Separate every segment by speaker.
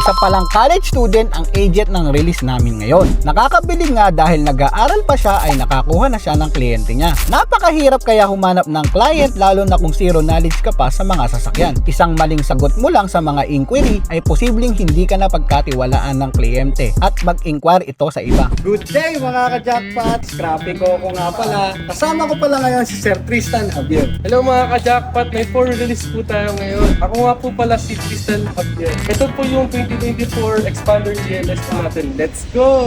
Speaker 1: isa palang college student ang agent ng release namin ngayon. Nakakabilib nga dahil nag-aaral pa siya ay nakakuha na siya ng kliyente niya. Napakahirap kaya humanap ng client lalo na kung zero knowledge ka pa sa mga sasakyan. Isang maling sagot mo lang sa mga inquiry ay posibleng hindi ka na pagkatiwalaan ng kliyente at mag-inquire ito sa iba. Good day mga ka-jackpots! Traffico ko nga pala. Kasama ko pala ngayon si Sir Tristan Javier.
Speaker 2: Hello mga ka-jackpot, may 4 release po tayo ngayon. Ako nga po pala si Tristan Javier. Ito po yung 2024 Expander GLS natin. Let's go!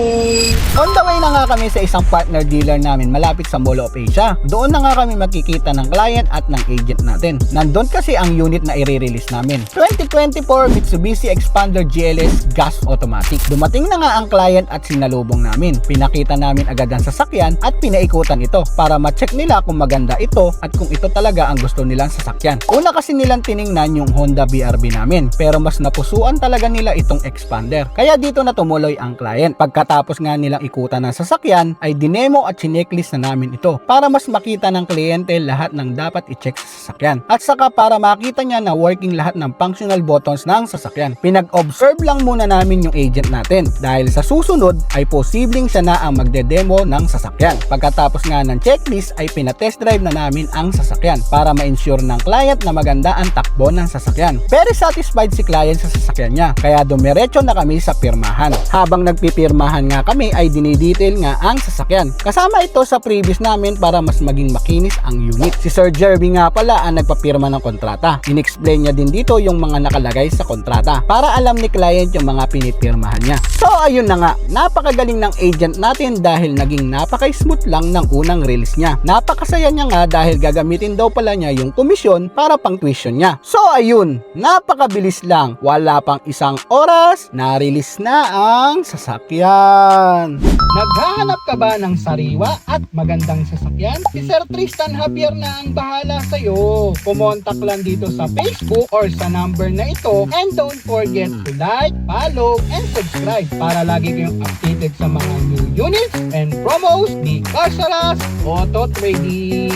Speaker 1: On the way na nga kami sa isang partner dealer namin malapit sa Mall of Asia. Doon na nga kami makikita ng client at ng agent natin. Nandun kasi ang unit na i-release namin. 2024 Mitsubishi Expander GLS Gas Automatic. Dumating na nga ang client at sinalubong namin. Pinakita namin agad ang sasakyan at pinaikutan ito para ma-check nila kung maganda ito at kung ito talaga ang gusto nilang sasakyan. Una kasi nilang tiningnan yung Honda BRV namin pero mas napusuan talaga nila itong Expander. Kaya dito na tumuloy ang client. Pagkatapos nga nilang ikutan ng sasakyan ay dinemo at sinecklist na namin ito para mas makita ng kliyente lahat ng dapat i-check sa sasakyan. At saka para makita niya na working lahat ng functional buttons ng sasakyan. Pinag-observe lang muna namin yung agent natin dahil sa susunod ay posibleng siya na ang magde-demo ng sasakyan. Pagkatapos nga ng checklist ay pinatest drive na namin ang sasakyan para ma-ensure ng client na maganda ang takbo ng sasakyan. Very satisfied si client sa sasakyan niya kaya dumiretso na kami sa pirmahan. Habang nagpipirmahan nga kami ay dinidetail nga ang sasakyan. Kasama ito sa previous namin para mas maging makinis ang unit. Si Sir Jerby nga pala ang nagpapirma ng kontrata. In-explain niya din dito yung mga nakalagay sa kontrata para alam ni client yung mga pinipirmahan niya. So ayun na nga, napakagaling ng agent natin dahil naging napaka-smooth lang ng unang release niya. Napakasaya niya nga dahil gagamitin daw pala niya yung komisyon para pang tuition niya. So ayun, napakabilis lang. Wala pang isang oras, na-release na ang sasakyan. Naghahanap ka ba ng sariwa at magandang sasakyan? Si Sir Tristan Javier na ang bahala sa'yo. Kumontak lang dito sa Facebook or sa number na ito and don't forget to like, follow, and subscribe para lagi kayong updated sa mga new units and promos ni Carsaras Auto Trading.